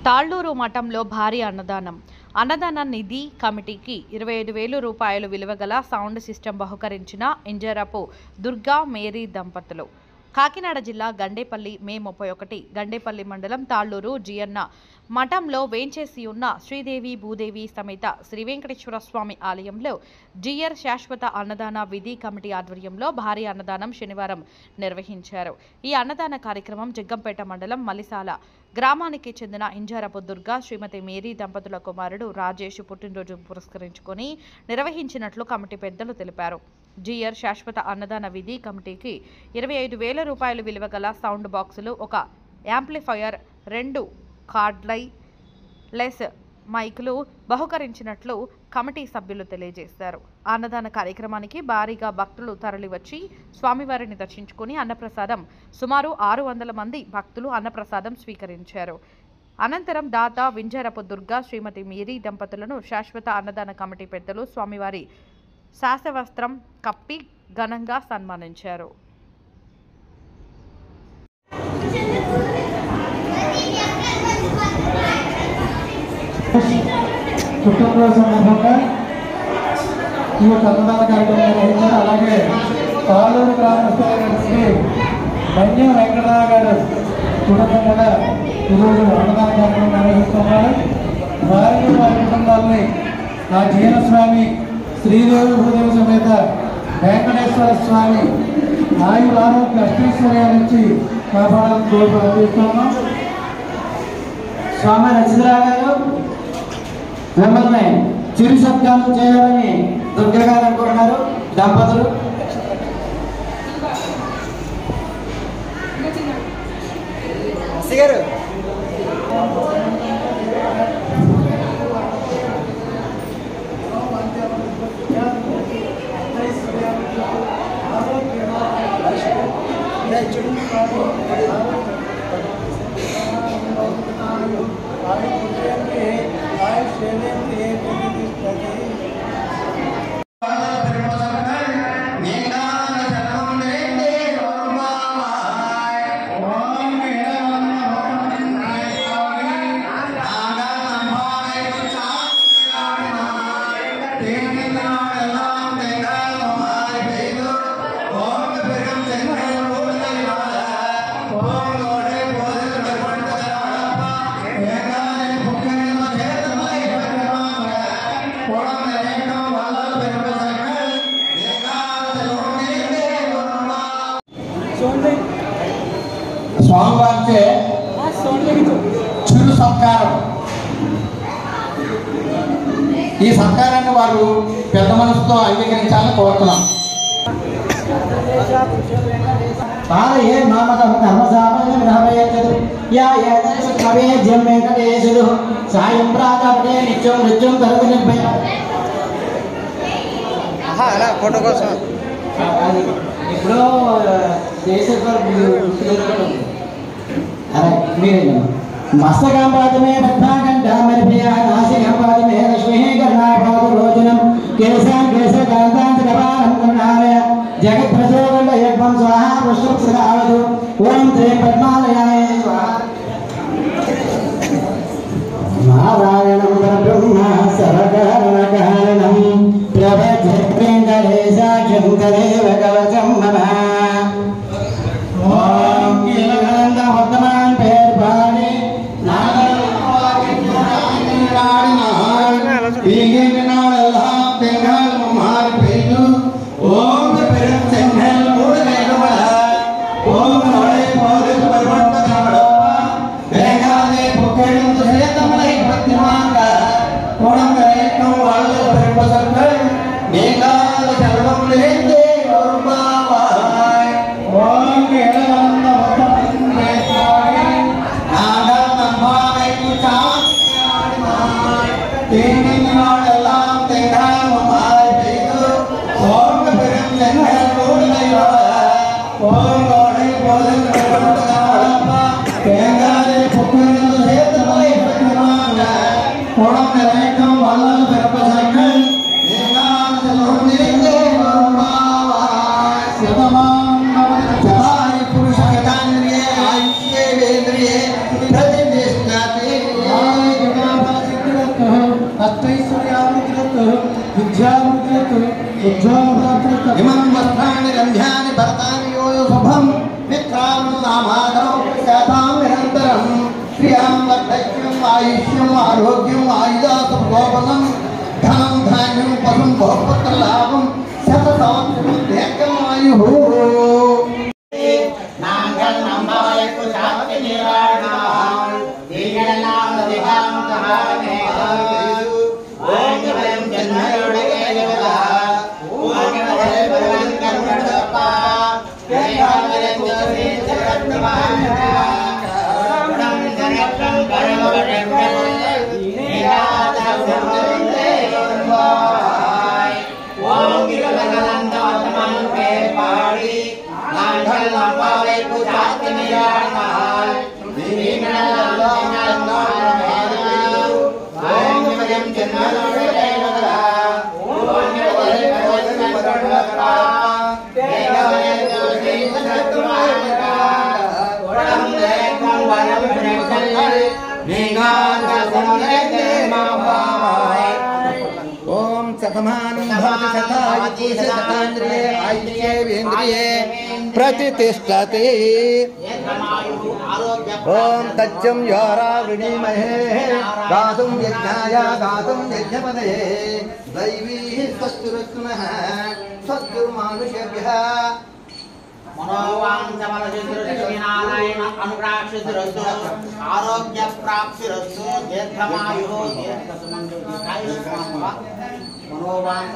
తాళ్లూరు మఠంలో భారీ అన్నదాన నిధి కమిటీకి 25,000 రూపాయలు విలువ గల సౌండ్ సిస్టమ్ బహుకరించిన ఇంజరపు దుర్గా మేరీ దంపతులు. కాకినాడ జిల్లా గండేపల్లి మే 31 గండేపల్లి మండలం తాళ్లూరు జియన్న మఠంలో వేంచేసి ఉన్న శ్రీదేవి భూదేవి సమేత శ్రీ వెంకటేశ్వర స్వామి ఆలయంలో జియర్ శాశ్వత అన్నదాన విధి కమిటీ ఆధ్వర్యంలో భారీ అన్నదానం శనివారం నిర్వహించారు. ఈ అన్నదాన కార్యక్రమం జగ్గంపేట మండలం మలిసాల గ్రామానికి చెందిన ఇంజరపు దుర్గా శ్రీమతి మేరీ దంపతుల కుమారుడు రాజేష్ పుట్టినరోజు పురస్కరించుకొని నిర్వహించినట్లు కమిటీ పెద్దలు తెలిపారు. జియర్ శాశ్వత అన్నదాన విధి కమిటీకి 25,000 రూపాయలు విలువ గల సౌండ్ బాక్సులు, ఒక యాంప్లిఫైయర్, 2 కార్డ్లై లెస్ మైకులు బహుకరించినట్లు కమిటీ సభ్యులు తెలియజేశారు. అన్నదాన కార్యక్రమానికి భారీగా భక్తులు తరలివచ్చి స్వామివారిని దర్శించుకుని అన్నప్రసాదం సుమారు 600 మంది భక్తులు అన్నప్రసాదం స్వీకరించారు. అనంతరం దాత వింజరపు దుర్గా శ్రీమతి మేరీ దంపతులను శాశ్వత అన్నదాన కమిటీ పెద్దలు స్వామివారి శాసవస్త్రం కప్పి ఘనంగా సన్మానించారు. పుట్టినరోజు సందర్భంగా ఈ యొక్క అన్నదాన కార్యక్రమం నిర్వహించారు. అలాగే తాళ్లూరు గ్రామస్తులైనటువంటి ధన్య వెంకటరావు గారు కుటుంబం కూడా ఈరోజు అన్నదాన కార్యక్రమం నిర్వహిస్తున్నారు. వారిని వారి కుటుంబాలని ఆ జీవన స్వామి శ్రీదేవి భూదేవి సమేత వెంకటేశ్వర స్వామి ఆయుర ఆరోగ్య అష్టైశ్వర్యాల నుంచి కాపాడాలని కోరుకు అందిస్తున్నాం. స్వామి రచితరావు గారు మిమ్మల్ని చిరు సత్కారం చేయాలని దుర్గా గారు అనుకుంటున్నారు. దంపతులు గారు స్వామివారిచే చిరు సత్కారం. ఈ సత్కారాన్ని వారు పెద్ద మనసుతో అంగీకరించాలని కోరుతున్నాం. సాయం ప్రాతపడే నిత్యం నృత్యం కరుగు నిర్భయ ఫోటో కోసం ఇప్పుడు మస్తకాంపాదమే పద్మాకంఠామర్భ్య నాసికాంపాదమే లక్ష్మీ కర్ణాపాదరోచనం కేశాం కేశకాంతాంతకపాలం కరుణాలయ జగత్ప్రచోదండ యజ్ఞం స్వాహా పుష్పస్రావతు ఓం శ్రీ పద్మాలయాయ స్వాహా. నారాయణం పరబ్రహ్మ సర్వకారణకారణం ప్రభేంకటేశాఖ్యం తదేవ కవచం మమ. ఓం కీలకంద వర్ధమాన్ పేర్ పాడి நாடெல்லாம் தெங்கால் மாறி பெய்து ஓம் பெரும் செங்கல் மூடுவேடுமல ஓம் நோடை போது பருவட்ட நாடப்பா வேகாதே புக்கெழுந்து சேத்தமலை பத்திமாங்க குணங்கரைக்கும் வாழ்வு பெரும்பசர்கள் நீங்காத செல்வம் நிறைந்தே வருமாவாய். ஓம் இளவந்த வந்தமின் பேசாய் நாங்கள் நம்பாவை குச்சாய் தேனின் நாடெல்லாம் தெங்கால் மாறி பெய்து ஓம் பெரும் செங்கல் மூடுவேடுமல ஓம் நோடை போது பருவட்ட நாடப்பா வேகாதே புக்கெழுந்து சேத்தமலை பத்திமாங்க इमं वस्त्राणि रम्याणि भरतानि यो शुभं मित्राणि नामादरं प्रख्यातां निरन्तरं श्रियां वर्धय्यम् आयुष्यम् आरोग्यम् आयुधासुभोगं धनं धान्यं पशुं बहुपुत्रलाभं शतसहस्रं दीर्घमायुः ओम शतमानं भवति शतायुः शतान्द्रिये आयुष्ये वेन्द्रिये प्रतिष्ठते ओम तच्चं योरा वृणीमहे गातुं यज्ञाय गातुं यज्ञपदये दैवी स्वस्तिरस्तुनः स्वस्तिर्मानुषेभ्यः मनोवांसमलनारायण अनुराक्षिरस्तु आरोग्य प्राप्तिरस्तु दीर्घमायुः दीर्घसुमंगल मनोवांस